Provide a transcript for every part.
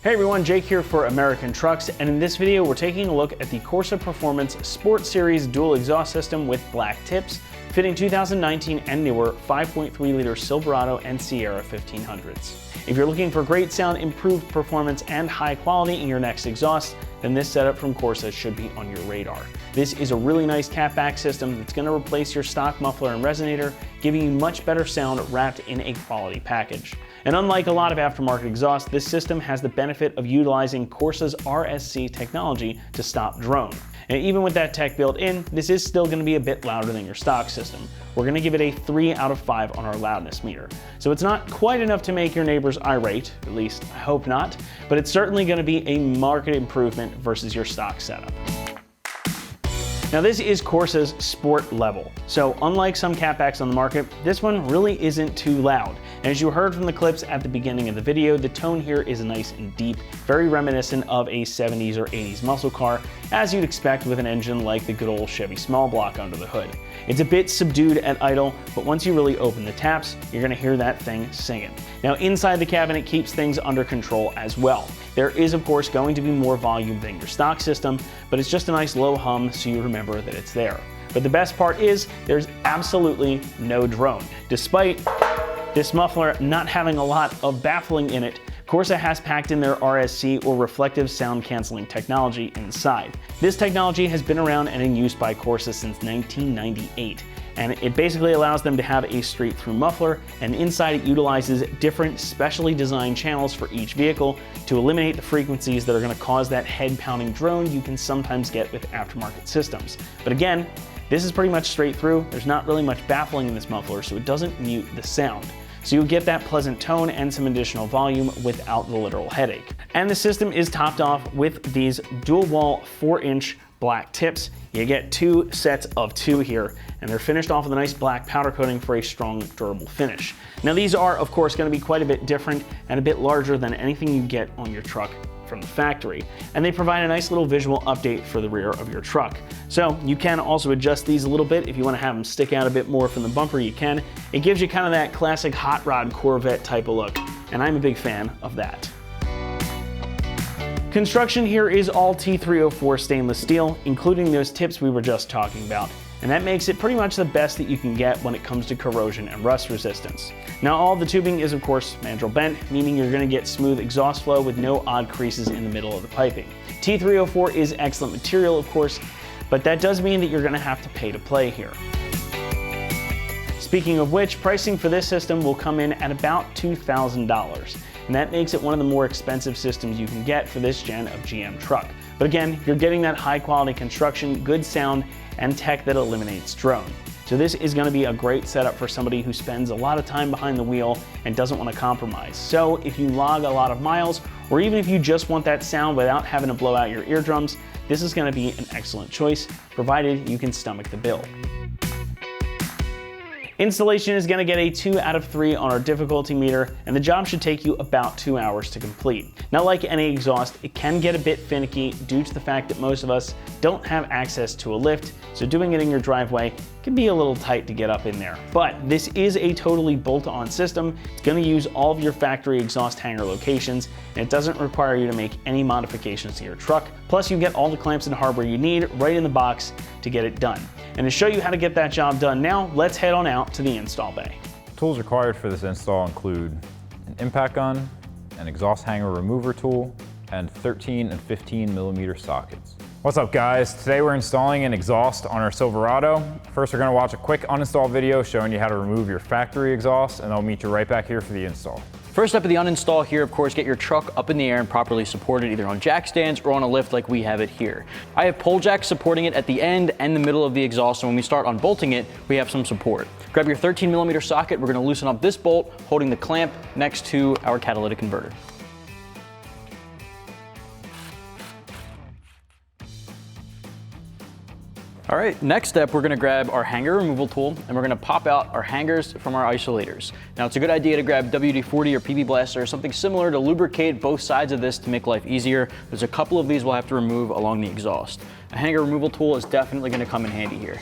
Hey everyone, Jake here for American Trucks, and in this video we're taking a look at the Corsa Performance Sport Series dual exhaust system with black tips, fitting 2019 and newer 5.3-liter Silverado and Sierra 1500s. If you're looking for great sound, improved performance, and high quality in your next exhaust, then this setup from Corsa should be on your radar. This is a really nice catback system that's going to replace your stock muffler and resonator, giving you much better sound wrapped in a quality package. And unlike a lot of aftermarket exhaust, this system has the benefit of utilizing Corsa's RSC technology to stop drone. And even with that tech built in, this is still going to be a bit louder than your stock system. We're going to give it a 3 out of 5 on our loudness meter. So it's not quite enough to make your neighbors irate, at least I hope not, but it's certainly going to be a marked improvement versus your stock setup. Now this is Corsa's sport level, so unlike some catbacks on the market, this one really isn't too loud. And as you heard from the clips at the beginning of the video, the tone here is nice and deep, very reminiscent of a 70s or 80s muscle car, as you'd expect with an engine like the good old Chevy small block under the hood. It's a bit subdued at idle, but once you really open the taps, you're gonna hear that thing singing. Now inside the cabin, it keeps things under control as well. There is of course going to be more volume than your stock system, but it's just a nice low hum so you remember that it's there. But the best part is there's absolutely no drone. Despite this muffler not having a lot of baffling in it, Corsa has packed in their RSC or reflective sound canceling technology inside. This technology has been around and in use by Corsa since 1998. And it basically allows them to have a straight-through muffler, and inside it utilizes different specially designed channels for each vehicle to eliminate the frequencies that are going to cause that head-pounding drone you can sometimes get with aftermarket systems. But again, this is pretty much straight through. There's not really much baffling in this muffler, so it doesn't mute the sound. So you'll get that pleasant tone and some additional volume without the literal headache. And the system is topped off with these dual-wall 4-inch black tips. You get 2 sets of 2 here, and they're finished off with a nice black powder coating for a strong, durable finish. Now these are, of course, going to be quite a bit different and a bit larger than anything you get on your truck from the factory, and they provide a nice little visual update for the rear of your truck. So you can also adjust these a little bit. If you want to have them stick out a bit more from the bumper, you can. It gives you kind of that classic hot rod Corvette type of look, and I'm a big fan of that. Construction here is all T304 stainless steel, including those tips we were just talking about, and that makes it pretty much the best that you can get when it comes to corrosion and rust resistance. Now all the tubing is of course mandrel bent, meaning you're going to get smooth exhaust flow with no odd creases in the middle of the piping. T304 is excellent material of course, but that does mean that you're going to have to pay to play here. Speaking of which, pricing for this system will come in at about $2,000. And that makes it one of the more expensive systems you can get for this gen of GM truck. But again, you're getting that high quality construction, good sound, and tech that eliminates drone. So this is going to be a great setup for somebody who spends a lot of time behind the wheel and doesn't want to compromise. So if you log a lot of miles, or even if you just want that sound without having to blow out your eardrums, this is going to be an excellent choice, provided you can stomach the bill. Installation is going to get a 2 out of 3 on our difficulty meter, and the job should take you about 2 hours to complete. Now like any exhaust, it can get a bit finicky due to the fact that most of us don't have access to a lift, so doing it in your driveway can be a little tight to get up in there. But this is a totally bolt-on system. It's going to use all of your factory exhaust hanger locations, and it doesn't require you to make any modifications to your truck. Plus you get all the clamps and hardware you need right in the box to get it done. And to show you how to get that job done now, let's head on out to the install bay. Tools required for this install include an impact gun, an exhaust hanger remover tool, and 13 and 15 millimeter sockets. What's up guys? Today we're installing an exhaust on our Silverado. First we're going to watch a quick uninstall video showing you how to remove your factory exhaust, and I'll meet you right back here for the install. First up at the uninstall here, of course, get your truck up in the air and properly supported either on jack stands or on a lift like we have it here. I have pole jacks supporting it at the end and the middle of the exhaust, so when we start unbolting it, we have some support. Grab your 13 millimeter socket. We're going to loosen up this bolt holding the clamp next to our catalytic converter. All right, next step, we're gonna grab our hanger removal tool and we're gonna pop out our hangers from our isolators. Now it's a good idea to grab WD-40 or PB Blaster or something similar to lubricate both sides of this to make life easier. There's a couple of these we'll have to remove along the exhaust. A hanger removal tool is definitely gonna come in handy here.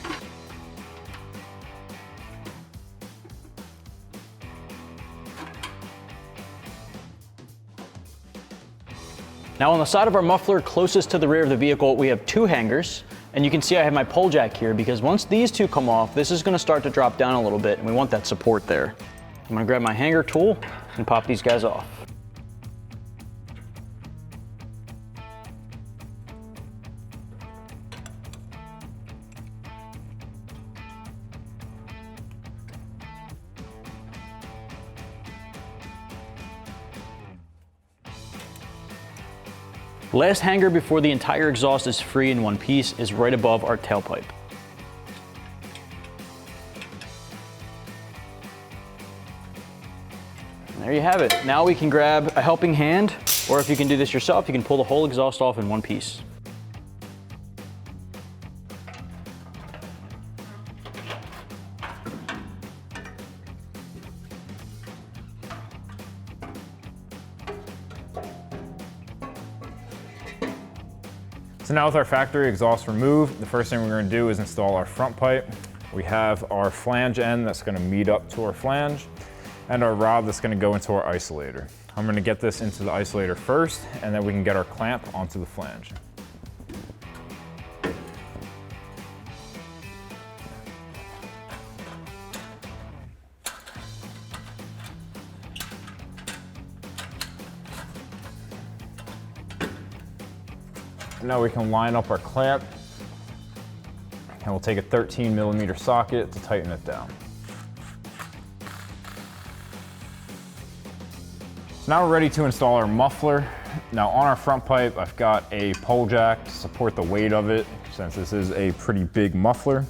Now on the side of our muffler closest to the rear of the vehicle, we have 2 hangers. And you can see I have my pole jack here because once these 2 come off, this is gonna start to drop down a little bit and we want that support there. I'm gonna grab my hanger tool and pop these guys off. Last hanger before the entire exhaust is free in one piece is right above our tailpipe. And there you have it. Now we can grab a helping hand, or if you can do this yourself, you can pull the whole exhaust off in one piece. So now with our factory exhaust removed, the first thing we're going to do is install our front pipe. We have our flange end that's going to meet up to our flange and our rod that's going to go into our isolator. I'm going to get this into the isolator first and then we can get our clamp onto the flange. Now we can line up our clamp and we'll take a 13mm socket to tighten it down. So now we're ready to install our muffler. Now on our front pipe, I've got a pole jack to support the weight of it since this is a pretty big muffler.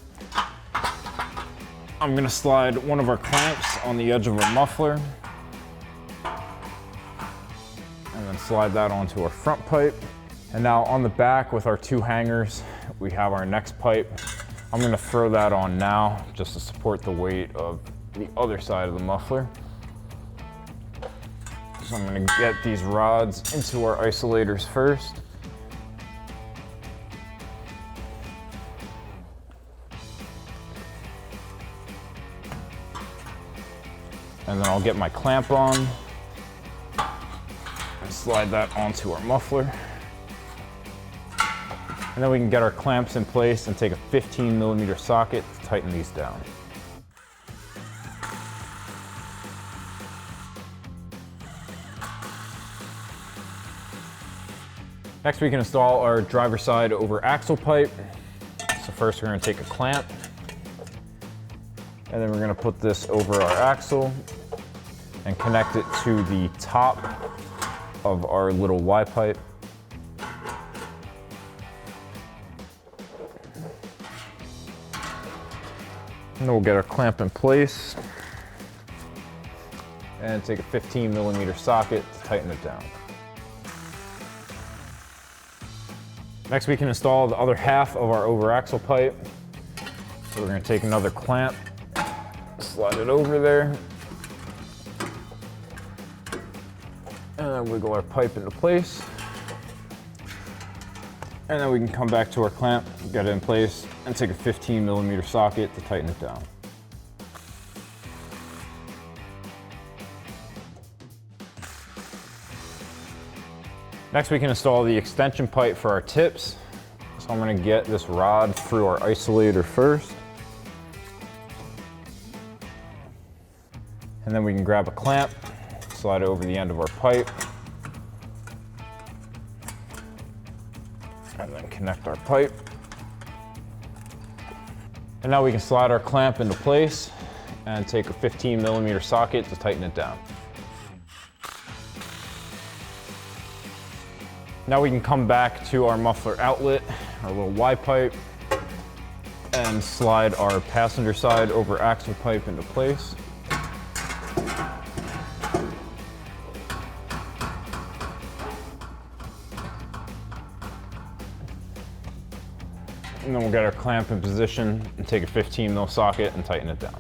I'm gonna slide one of our clamps on the edge of our muffler and then slide that onto our front pipe. And now on the back with our 2 hangers, we have our next pipe. I'm gonna throw that on now just to support the weight of the other side of the muffler. So I'm gonna get these rods into our isolators first. And then I'll get my clamp on and slide that onto our muffler. And then we can get our clamps in place and take a 15mm socket to tighten these down. Next we can install our driver side over axle pipe. So first we're going to take a clamp and then we're going to put this over our axle and connect it to the top of our little Y pipe. And then we'll get our clamp in place and take a 15mm socket to tighten it down. Next we can install the other half of our over axle pipe. So we're going to take another clamp, slide it over there, and then wiggle our pipe into place. And then we can come back to our clamp, get it in place, and take a 15mm socket to tighten it down. Next we can install the extension pipe for our tips. So I'm going to get this rod through our isolator first. And then we can grab a clamp, slide it over the end of our pipe. And then connect our pipe. And now we can slide our clamp into place and take a 15mm socket to tighten it down. Now we can come back to our muffler outlet, our little Y pipe, and slide our passenger side over axle pipe into place. And then we'll get our clamp in position and take a 15mm socket and tighten it down.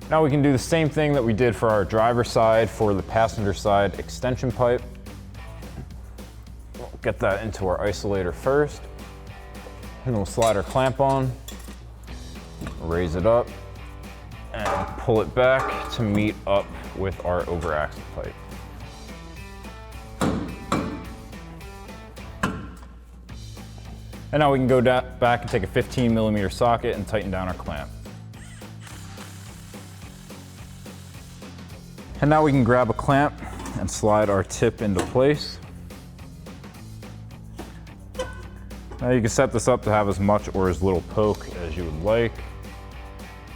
Now we can do the same thing that we did for our driver side for the passenger side extension pipe. We'll get that into our isolator first, and we'll slide our clamp on, raise it up, and pull it back to meet up with our over axle pipe. And now we can go back and take a 15mm socket and tighten down our clamp. And now we can grab a clamp and slide our tip into place. Now you can set this up to have as much or as little poke as you would like.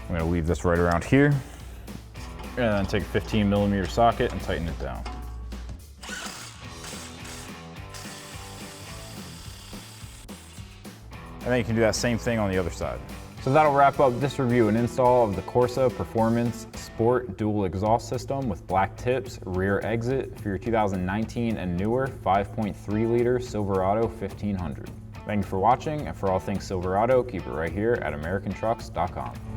I'm gonna leave this right around here. And then take a 15mm socket and tighten it down. And then you can do that same thing on the other side. So that'll wrap up this review and install of the Corsa Performance Sport Dual Exhaust System with black tips, rear exit for your 2019 and newer 5.3 liter Silverado 1500. Thank you for watching, and for all things Silverado, keep it right here at AmericanTrucks.com.